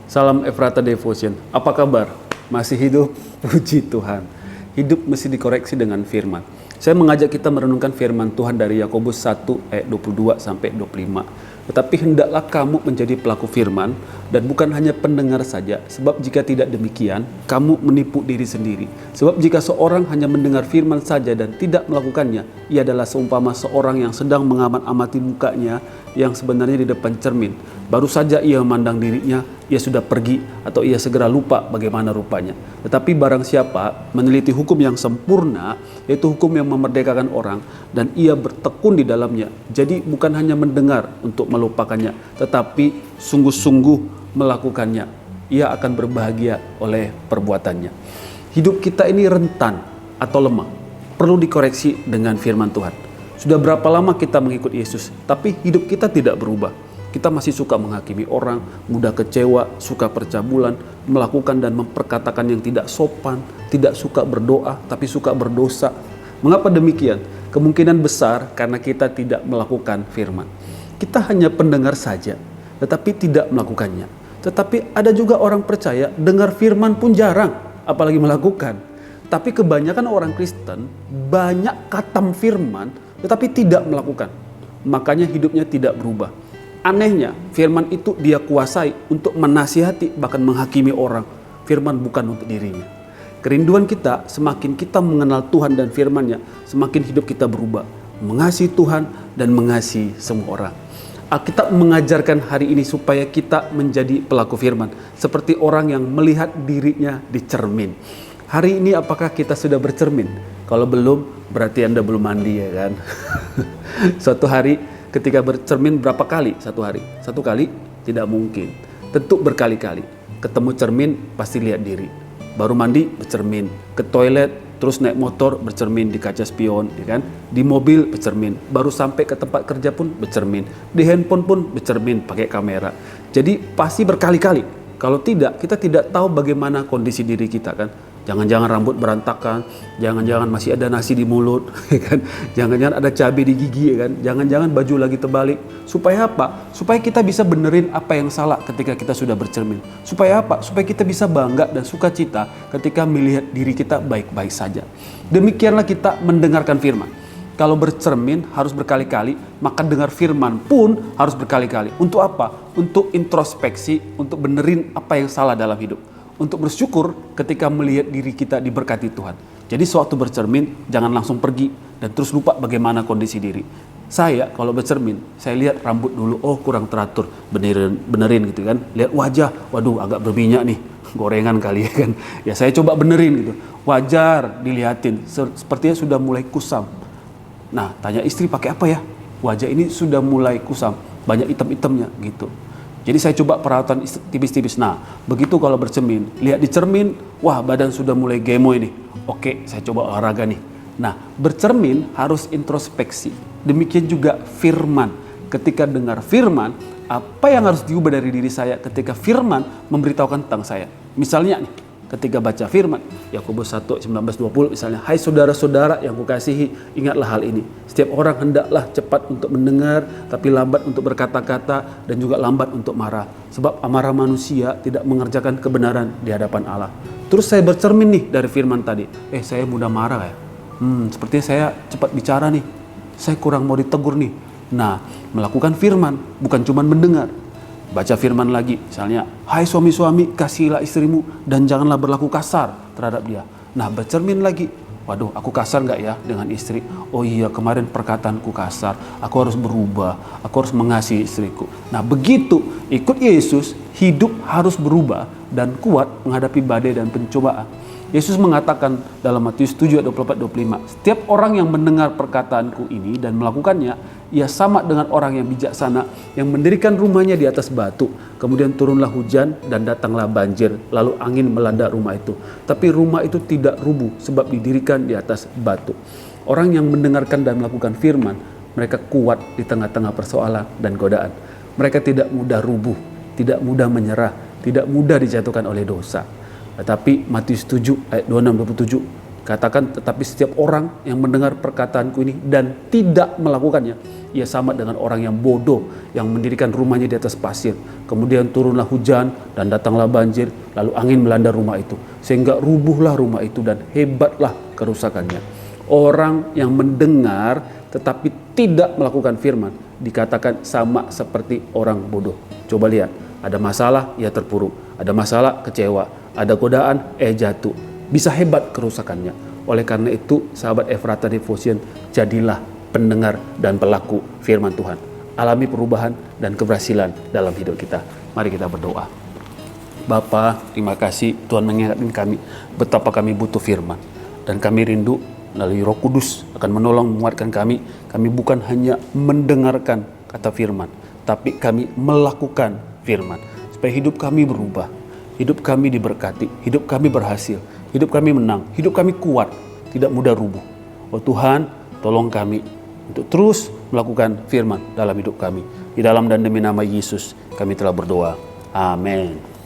Salam Efrata Devotion. Apa kabar? Masih hidup? Puji Tuhan. Hidup mesti dikoreksi dengan firman. Saya mengajak kita merenungkan firman Tuhan dari Yakobus 1 ayat 22 sampai 25. Tetapi hendaklah kamu menjadi pelaku firman dan bukan hanya pendengar saja. Sebab jika tidak demikian, kamu menipu diri sendiri. Sebab jika seorang hanya mendengar firman saja dan tidak melakukannya, ia adalah seumpama seorang yang sedang mengamat-amati mukanya yang sebenarnya di depan cermin. Baru saja ia memandang dirinya, ia sudah pergi atau ia segera lupa bagaimana rupanya. Tetapi barang siapa meneliti hukum yang sempurna, yaitu hukum yang memerdekakan orang, dan ia bertekun di dalamnya. Jadi bukan hanya mendengar untuk melupakannya, tetapi sungguh-sungguh melakukannya. Ia akan berbahagia oleh perbuatannya. Hidup kita ini rentan atau lemah, perlu dikoreksi dengan firman Tuhan. Sudah berapa lama kita mengikut Yesus, tapi hidup kita tidak berubah. Kita masih suka menghakimi orang, mudah kecewa, suka percabulan, melakukan dan memperkatakan yang tidak sopan, tidak suka berdoa, tapi suka berdosa. Mengapa demikian? Kemungkinan besar karena kita tidak melakukan firman. Kita hanya pendengar saja, tetapi tidak melakukannya. Tetapi ada juga orang percaya dengar firman pun jarang, apalagi melakukan. Tapi kebanyakan orang Kristen banyak khatam firman, tetapi tidak melakukan. Makanya hidupnya tidak berubah. Anehnya, firman itu dia kuasai untuk menasihati, bahkan menghakimi orang. Firman bukan untuk dirinya. Kerinduan kita, semakin kita mengenal Tuhan dan firman-Nya, semakin hidup kita berubah. Mengasihi Tuhan dan mengasihi semua orang. Alkitab mengajarkan hari ini supaya kita menjadi pelaku firman. Seperti orang yang melihat dirinya di cermin. Hari ini apakah kita sudah bercermin? Kalau belum, berarti Anda belum mandi, ya kan? Suatu hari ketika bercermin berapa kali satu hari? Satu kali? Tidak mungkin. Tentu berkali-kali. Ketemu cermin pasti lihat diri. Baru mandi bercermin. Ke toilet terus naik motor bercermin di kaca spion, ya kan? Di mobil bercermin. Baru sampai ke tempat kerja pun bercermin. Di handphone pun bercermin pakai kamera. Jadi pasti berkali-kali. Kalau tidak, kita tidak tahu bagaimana kondisi diri kita, kan? Jangan-jangan rambut berantakan, jangan-jangan masih ada nasi di mulut, ya kan? Jangan-jangan ada cabai di gigi, ya kan? Jangan-jangan baju lagi terbalik. Supaya apa? Supaya kita bisa benerin apa yang salah ketika kita sudah bercermin. Supaya apa? Supaya kita bisa bangga dan sukacita ketika melihat diri kita baik-baik saja. Demikianlah kita mendengarkan firman. Kalau bercermin harus berkali-kali, maka dengar firman pun harus berkali-kali. Untuk apa? Untuk introspeksi, untuk benerin apa yang salah dalam hidup. Untuk bersyukur ketika melihat diri kita diberkati Tuhan. Jadi sewaktu bercermin, jangan langsung pergi dan terus lupa bagaimana kondisi diri. Saya kalau bercermin, saya lihat rambut dulu, oh kurang teratur, benerin gitu kan. Lihat wajah, waduh agak berminyak nih, gorengan kali, ya kan. Ya saya coba benerin gitu. Wajar dilihatin, sepertinya sudah mulai kusam. Nah, tanya istri pakai apa ya? Wajah ini sudah mulai kusam, banyak hitam-hitamnya gitu. Jadi saya coba perawatan tipis-tipis. Nah, begitu kalau bercermin, lihat di cermin, wah badan sudah mulai gemoy nih. Oke, saya coba olahraga nih. Nah, bercermin harus introspeksi. Demikian juga firman. Ketika dengar firman, apa yang harus diubah dari diri saya ketika firman memberitahukan tentang saya. Misalnya nih, ketika baca firman, Yakobus 1, 19-20 misalnya, hai saudara-saudara yang kukasihi, ingatlah hal ini. Setiap orang hendaklah cepat untuk mendengar, tapi lambat untuk berkata-kata, dan juga lambat untuk marah. Sebab amarah manusia tidak mengerjakan kebenaran di hadapan Allah. Terus saya bercermin nih dari firman tadi, saya mudah marah ya. Sepertinya saya cepat bicara nih, saya kurang mau ditegur nih. Nah, melakukan firman, bukan cuma mendengar. Baca firman lagi, misalnya, hai suami-suami, kasihilah istrimu dan janganlah berlaku kasar terhadap dia. Nah, bercermin lagi, waduh aku kasar gak ya dengan istri? Oh iya, kemarin perkataanku kasar, aku harus berubah, aku harus mengasihi istriku. Nah, begitu ikut Yesus, hidup harus berubah dan kuat menghadapi badai dan pencobaan. Yesus mengatakan dalam Matius 7, 24-25, setiap orang yang mendengar perkataanku ini dan melakukannya, ia sama dengan orang yang bijaksana yang mendirikan rumahnya di atas batu. Kemudian turunlah hujan dan datanglah banjir, lalu angin melanda rumah itu. Tapi rumah itu tidak rubuh sebab didirikan di atas batu. Orang yang mendengarkan dan melakukan firman, mereka kuat di tengah-tengah persoalan dan godaan. Mereka tidak mudah rubuh, tidak mudah menyerah, tidak mudah dijatuhkan oleh dosa. Tetapi Matius 7 ayat 26-27, Katakan, tetapi setiap orang yang mendengar perkataanku ini dan tidak melakukannya, ia sama dengan orang yang bodoh yang mendirikan rumahnya di atas pasir. Kemudian turunlah hujan dan datanglah banjir, lalu angin melanda rumah itu, sehingga rubuhlah rumah itu dan hebatlah kerusakannya. Orang yang mendengar tetapi tidak melakukan firman dikatakan sama seperti orang bodoh. Coba lihat, ada masalah, ia terpuruk. Ada masalah, kecewa. Ada godaan, jatuh. Bisa hebat kerusakannya. Oleh karena itu, sahabat Ephrata Devotion, jadilah pendengar dan pelaku firman Tuhan. Alami perubahan dan keberhasilan dalam hidup kita. Mari kita berdoa. Bapa, terima kasih Tuhan mengingatkan kami betapa kami butuh firman. Dan kami rindu melalui Roh Kudus akan menolong menguatkan kami. Kami bukan hanya mendengarkan kata firman, tapi kami melakukan firman. Supaya hidup kami berubah. Hidup kami diberkati, hidup kami berhasil, hidup kami menang, hidup kami kuat, tidak mudah rubuh. Oh Tuhan, tolong kami untuk terus melakukan firman dalam hidup kami. Di dalam dan demi nama Yesus kami telah berdoa. Amin.